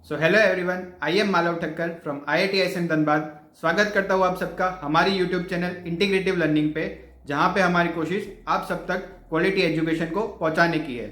So hello everyone, I am Malav Thakkar from IIT ISM Dhanbad. स्वागत करता हूँ आप सबका हमारी यूट्यूब चैनल इंटीग्रेटिव लर्निंग पे, जहाँ पे हमारी कोशिश आप सब तक क्वालिटी एजुकेशन को पहुँचाने की है।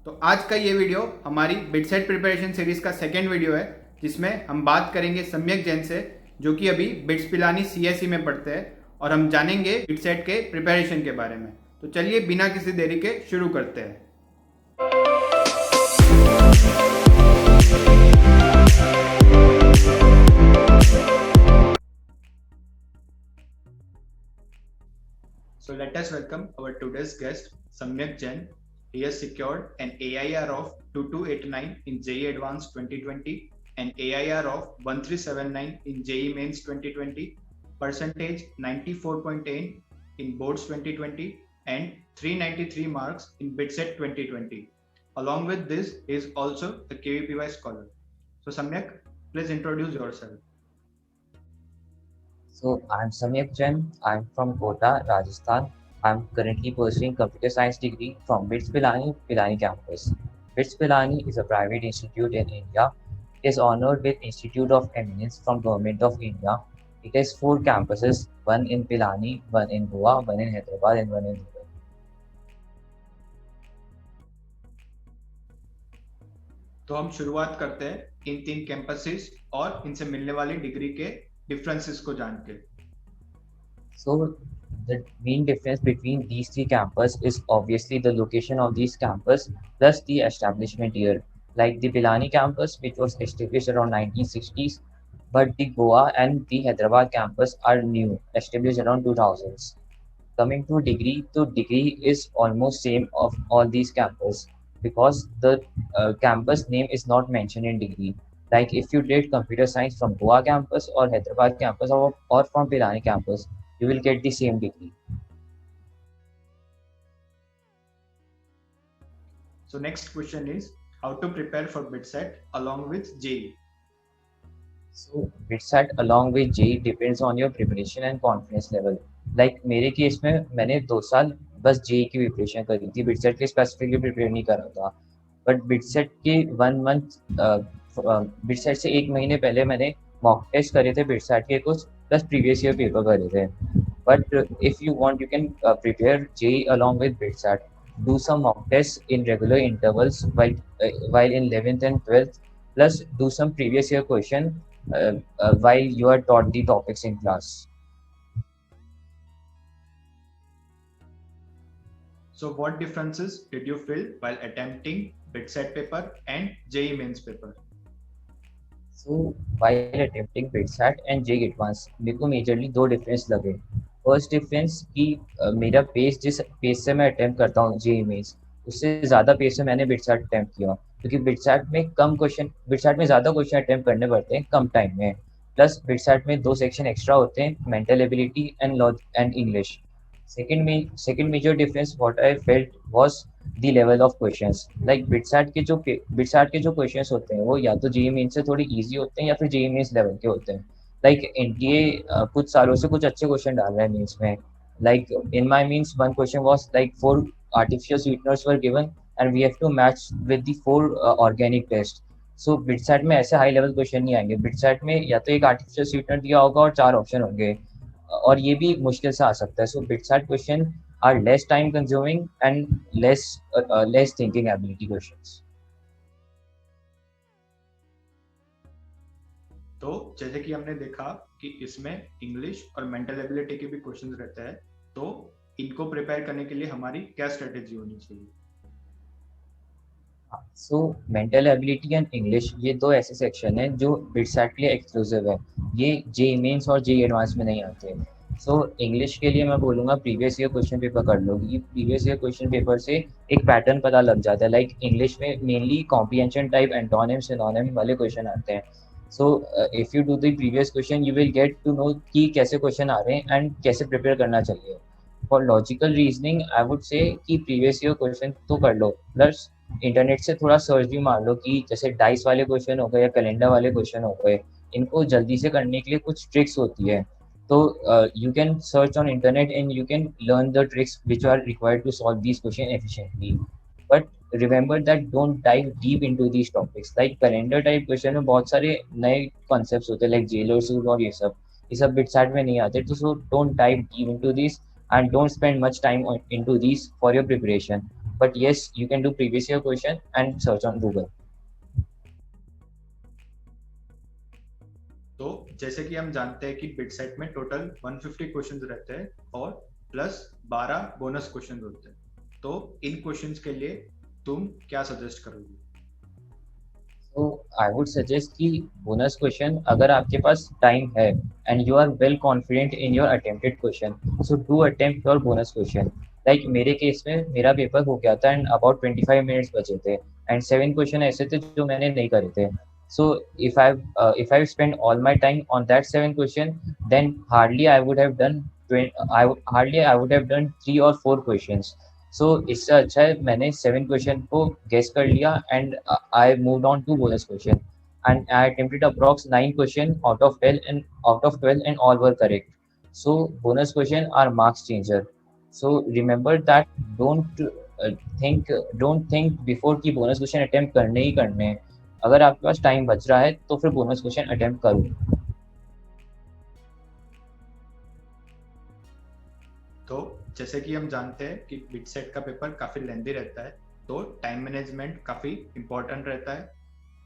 तो आज का ये वीडियो हमारी बिटसेट प्रिपरेशन सीरीज का सेकेंड वीडियो है, जिसमें हम बात करेंगे सम्यक जैन से, जो कि अभी बिट्स पिलानी CSE में पढ़ते हैं, और हम जानेंगे बिटसेट के प्रिपरेशन के बारे में। तो चलिए बिना किसी देरी के शुरू करते हैं। So let us welcome our today's guest, Samyak Jain. He has secured an AIR of 2289 in JEE Advanced 2020, an AIR of 1379 in JEE Mains 2020, percentage 94.8 in Boards 2020, and 393 marks in BITSET 2020. Along with this, he is also a KVPY scholar. So Samyak, please introduce yourself. So I'm Samyak Jain. I'm from Kota, Rajasthan. I'm currently pursuing computer science degree from BITS Pilani campus. BITS Pilani is a private institute in India. It is honored with Institute of Eminence from Government of India. It has 4 campuses, one in Pilani, one in Goa, one in Hyderabad, and one in Dubai. तो हम शुरुआत करते हैं इन 3 campuses और इनसे मिलने वाली degree के डिफरेंसेस को जान के। So the main difference between these 3 campuses is obviously the location of these campus plus the establishment year. Like the Pilani campus, which was established around 1960s, but the Goa and the Hyderabad campus are new, established around 2000s. Coming to degree, the degree is almost same of all these campus because the campus name is not mentioned in degree. Like if you did computer science from Goa campus or Hyderabad campus or from Pilani campus, you will get the same degree. So next question is how to prepare for BITSET along with JEE. So BITSAT along with JEE depends on your preparation and confidence level. Like मेरे case में मैंने 2 साल बस JEE की preparation करी थी, BITSAT के specifically prepare नहीं करा था. बट BITSAT के 1 मंथ BITSAT से 1 महीने पहले मैंने मॉक टेस्ट करे थे BITSAT के कुछ प्लस प्रीवियस ईयर पेपर करे थे. But if you want, you can prepare JEE along with BITSAT. Do some mock tests in regular intervals while in 11th and 12th. Plus, do some previous year question while you are taught the topics in class. So what differences did you feel while attempting BITSET paper and JEE mains paper? So while attempting BITSAT and JEE Advanced, मेरे को majorly 2 difference लगे. First difference कि मेरा pace जिस pace से मैं attempt करता हूँ JEE मेंस, उससे ज़्यादा पेस से मैंने BITSAT अटेम्प्ट किया, क्योंकि BITSAT में ज़्यादा क्वेश्चन अटेम्प्ट करने पड़ते हैं कम टाइम में. प्लस BITSAT में 2 सेक्शन एक्स्ट्रा होते हैं, mental ability and English. Second major difference what I felt was the level of questions. Like BITSAT के जो questions होते हैं वो या तो JEE मेंस से थोड़ी easy होते हैं या फिर JEE मेंस लेवल के होते हैं. Like NTA कुछ सालों से कुछ अच्छे क्वेश्चन डाल रहा है मेंस में. Like in my means one question was like 4 artificial sweeteners were given and we have to match with the 4 organic tests. So BITSAT में ऐसे हाई लेवल क्वेश्चन नहीं आएंगे. BITSAT में या तो एक आर्टिफिशियल स्वीटनर दिया होगा और 4 ऑप्शन होंगे, और ये भी मुश्किल से आ सकता है. So BITSAT question are less time consuming and less thinking ability questions. तो जैसे कि हमने देखा कि इसमें इंग्लिश और मेंटल एबिलिटी के भी क्वेश्चंस रहते हैं, तो इनको प्रिपेयर करने के लिए हमारी क्या स्ट्रेटेजी होनी चाहिए? So mental ability and English ये 2 ऐसे सेक्शन हैं जो BITSAT के लिए एक्सक्लूसिव है. ये JEE मेंस और JEE एडवांस में नहीं आते. सो इंग्लिश के लिए मैं बोलूँगा प्रीवियस ईयर क्वेश्चन पेपर कर लो, क्योंकि प्रीवियस ईयर क्वेश्चन पेपर से एक पैटर्न पता लग जाता है. लाइक इंग्लिश में mainly comprehension type, antonym, synonym वाले क्वेश्चन आते हैं. So if you do the previous question you will get to know कि कैसे क्वेश्चन आ रहे हैं एंड कैसे प्रिपेयर करना चाहिए. For logical reasoning I would say कि प्रीवियस ईयर क्वेश्चन तो कर लो, प्लस इंटरनेट से थोड़ा सर्च भी मार लो कि जैसे डाइस वाले क्वेश्चन हो गए या कैलेंडर वाले क्वेश्चन हो गए, इनको जल्दी से करने के लिए कुछ ट्रिक्स होती है. तो you can search on internet and you can learn the tricks which are required to solve these question efficiently. But remember that don't dive deep into these topics. Like calendar type question में बहुत सारे नए concepts होते हैं, like jailers और ये सब बिट्सैट में नहीं आते, तो so don't dive deep into this and don't spend much time into these for your preparation. But yes, you can do previous year question and search on Google. तो जैसे कि हम जानते हैं कि बिटसेट में टोटल 150 क्वेश्चंस रहते हैं और प्लस 12 बोनस क्वेश्चंस होते हैं, तो इन क्वेश्चंस के लिए तुम क्या सजेस्ट करोगे? So I would suggest कि bonus question अगर आपके पास time है and you are well confident in your attempted question, so do attempt your bonus question. Like मेरे केस में मेरा पेपर हो गया था and about 25 minutes बचे थे and 7 question ऐसे थे जो मैंने नहीं करे थे. So if I spend all my time on that 7 question, then hardly I would have done 20, hardly I would have done 3 or 4 questions. सो इससे अच्छा है मैंने 7 क्वेश्चन को गेस कर लिया and I moved on to bonus question and I attempted approx 9 question out of 12 and all were correct. So bonus question are marks changer. So remember that don't think before कि bonus question attempt करने ही करने हैं. अगर आपके पास time बच रहा है तो फिर बोनस क्वेश्चन अटेम्प्ट करो. तो जैसे कि हम जानते हैं कि बिटसेट का पेपर काफी लेंदी रहता है, तो टाइम मैनेजमेंट काफी इम्पोर्टेंट रहता है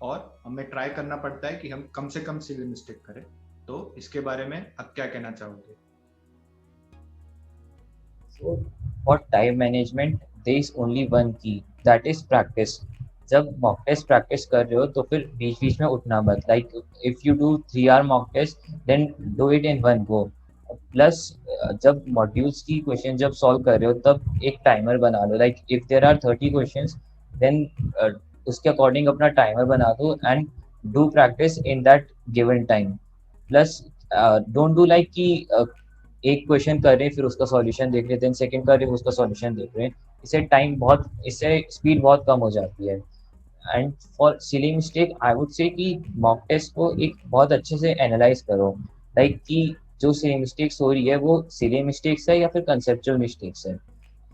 और हमें ट्राई करना पड़ता है कि हम कम से कम सिली मिस्टेक करें. तो इसके बारे में आप क्या कहना चाहोगे? So for time management, there is only one key, that is practice. जब मॉक टेस्ट प्रैक्टिस कर रहे हो तो फिर बीच बीच में उठना मत. Like if you do 3 hour mock test then do it in one go. Plus जब मॉड्यूल्स की क्वेश्चन जब सॉल्व कर रहे हो तब एक टाइमर बना लो. Like if there are 30 questions then उसके अकॉर्डिंग अपना टाइमर बना दो and do practice in that given time. Plus don't do like कि एक क्वेश्चन कर रहे हैं फिर उसका सॉल्यूशन देख रहे हैं, देन सेकंड कर रहे हैं उसका सॉल्यूशन देख रहे हैं. इससे स्पीड बहुत कम हो जाती है. And for silly mistake I would say कि मॉक टेस्ट को एक बहुत अच्छे से एनालाइज करो. लाइक कि जो सिली मिस्टेक्स हो रही है वो सिली मिस्टेक्स है या फिर कंसेप्चुअल मिस्टेक्स है.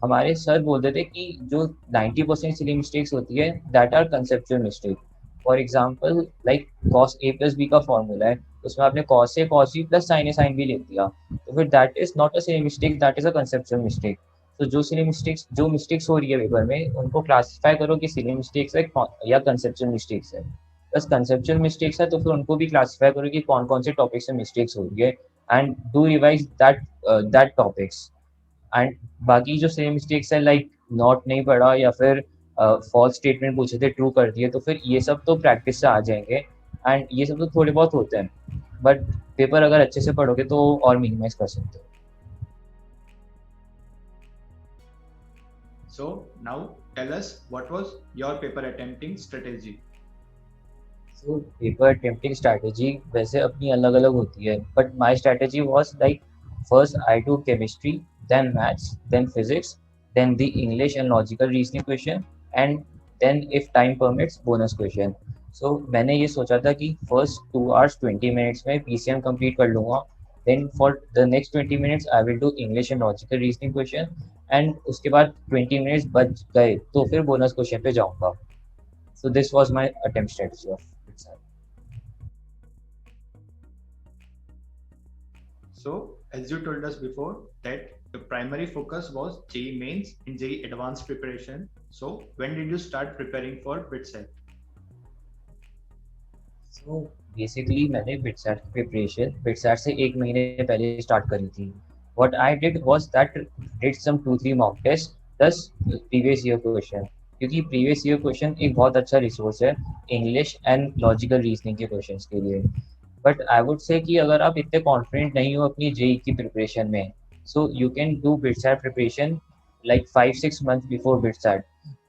हमारे सर बोलते थे कि जो 90% सिली मिस्टेक्स होती है that are conceptual mistake. For example like cos A plus B का फॉर्मूला है, उसमें आपने cos A cos B plus sine A sine B लिख दिया, तो फिर that is not a silly mistake, that is a conceptual mistake. तो जो मिस्टेक्स हो रही है पेपर में उनको क्लासिफाई करो कि सिली मिस्टेक्स है या कंसेप्चुअल मिस्टेक्स है. बस कंसेप्चुअल मिस्टेक्स है तो फिर उनको भी क्लासिफाई करो कि कौन कौन से टॉपिक से मिस्टेक्स हो रही है and do revise that topics. And बाकी जो सेम मिस्टेक्स है लाइक नॉट नहीं पढ़ा या फिर फॉल्स स्टेटमेंट पूछे थे ट्रू कर दिए, तो फिर ये सब तो प्रैक्टिस से आ जाएंगे एंड ये सब तो थोड़े बहुत होते हैं. बट पेपर अगर अच्छे से पढ़ोगे तो और मिनिमाइज कर सकते हो. So now tell us what was your paper attempting strategy? So paper attempting strategy वैसे अपनी अलग अलग होती है, but my strategy was like first I do chemistry, then maths, then physics, then the English and logical reasoning question and then if time permits bonus question. So मैंने ये सोचा था कि फर्स्ट 2 hours 20 minutes में PCM complete कर लूँगा. Then for the next 20 minutes I will do English and logical reasoning question and उसके बाद 20 minutes बच गए तो फिर बोनस क्वेश्चन पे जाऊँगा. So this was my attempt strategy of exam. So as you told us before that the primary focus was JEE mains and JEE advanced preparation. So when did you start preparing for BITSAT? So basically मैंने BITSAT की preparation BITSAT से 1 महीने पहले start करी थी. What I did was that did some 2-3 mock tests plus previous year question. क्योंकि previous year question एक बहुत अच्छा रिसोर्स है इंग्लिश एंड लॉजिकल रीजनिंग के क्वेश्चंस के लिए. बट आई वुड से कि अगर आप इतने कॉन्फिडेंट नहीं हो अपनी जेई की प्रिपरेशन में, so you can do BITSAT preparation like 5-6 months before BITSAT.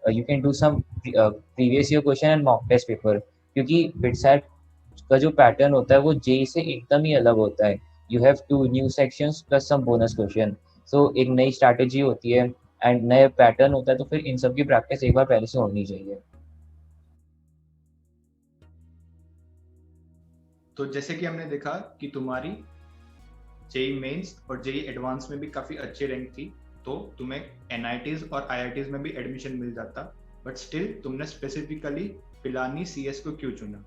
You can do some previous year question and mock test paper, क्योंकि बिटसैट का जो पैटर्न होता है वो जेई से एकदम ही अलग होता है. You have 2 new sections plus some bonus question. So एक नई स्ट्रैटेजी होती है एंड नया पैटर्न होता है, तो फिर इन सब की प्रैक्टिस एक बार पहले से होनी चाहिए. तो जैसे कि हमने देखा कि तुम्हारी जेई मेंस और जेई एडवांस में भी काफी अच्छी रैंक थी, तो तुम्हें एनआईटीज और आईआईटीज में भी एडमिशन मिल जाता. बट स्टिल तुमने स्पेसिफिकली पिलानी CS को क्यों चुना?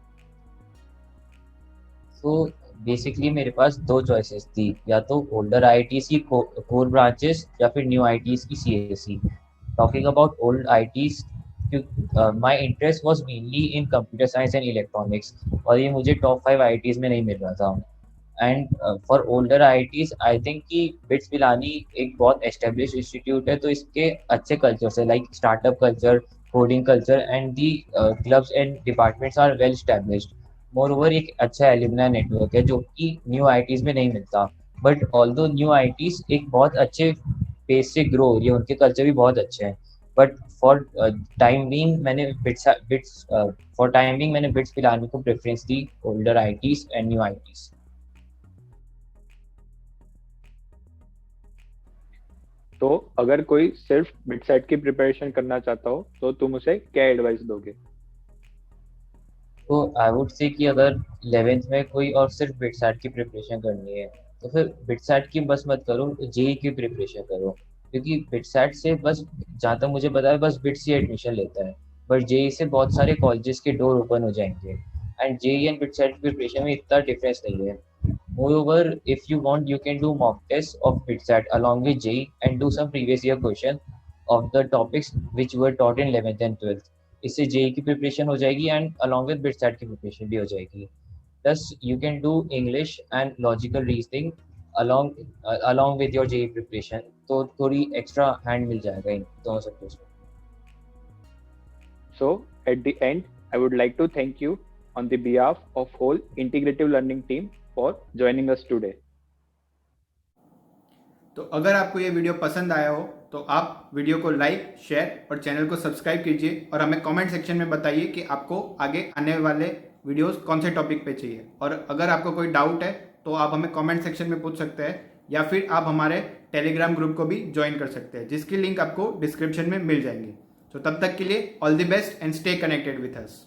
तो बेसिकली मेरे पास दो चॉइसेस थी, या तो ओल्डर आईआईटीज की कोर ब्रांचेस या फिर न्यू आईआईटीज की CSC. Talking about old IITs, my interest was mainly in computer science and electronics, और ये मुझे टॉप 5 आईआईटीज में नहीं मिल रहा था। And for older IITs I think कि बिट्स पिलानी एक बहुत एस्टेब्लिश इंस्टीट्यूट है, तो इसके अच्छे कल्चर्स है, like startup culture, coding culture and the clubs and departments are well established. Moreover एक अच्छा एल्यूमिनाई नेटवर्क है जो कि न्यू आईआईटीज में नहीं मिलता। बट ऑल्दो न्यू आईआईटीज एक बहुत अच्छे पेस से ग्रो हो रही है, उनके कल्चर भी बहुत अच्छे हैं। बट फॉर टाइम बीइंग मैंने बिट्स फॉर टाइम बीइंग मैंने बिट्स पिलानी को preference the older IITs and new IITs. तो अगर कोई सिर्फ बिटसेट की प्रिपरेशन करना चाहता हो तो तुम उसे क्या एडवाइस दोगे? तो आई वुड से कि अगर 11th में कोई और सिर्फ बिटसैट की प्रिपरेशन करनी है तो फिर बिटसैट की बस मत करो, जेई की प्रिपरेशन करो। क्योंकि बिटसैट से बस, जहाँ तक मुझे पता है, बस बिट्स ही एडमिशन लेता है। बट जेई से बहुत सारे कॉलेजेस के डोर ओपन हो जाएंगे। एंड जेई एंड बिटसैट की प्रिपरेशन में इतना डिफरेंस नहीं है। Moreover, if you want, you can do mock tests of BitSat along with JEE and do some previous year question of the topics which were taught in 11th and 12th. इससे JEE की preparation हो जाएगी and along with BITSAT की preparation भी हो जाएगी। Plus you can do English and logical reasoning along with your JEE preparation, तो थोड़ी एक्स्ट्रा हैंड मिल जाएगा इन दोनों सब्जेक्ट्स में। So at the end, I would like to thank you on the behalf of whole integrative learning team for joining us today. तो अगर आपको ये video पसंद आया हो तो आप वीडियो को लाइक, शेयर और चैनल को सब्सक्राइब कीजिए और हमें कमेंट सेक्शन में बताइए कि आपको आगे आने वाले वीडियोस कौन से टॉपिक पे चाहिए। और अगर आपको कोई डाउट है तो आप हमें कमेंट सेक्शन में पूछ सकते हैं, या फिर आप हमारे टेलीग्राम ग्रुप को भी ज्वाइन कर सकते हैं, जिसकी लिंक आपको डिस्क्रिप्शन में मिल जाएंगी। तो तब तक के लिए all the best and stay connected with us.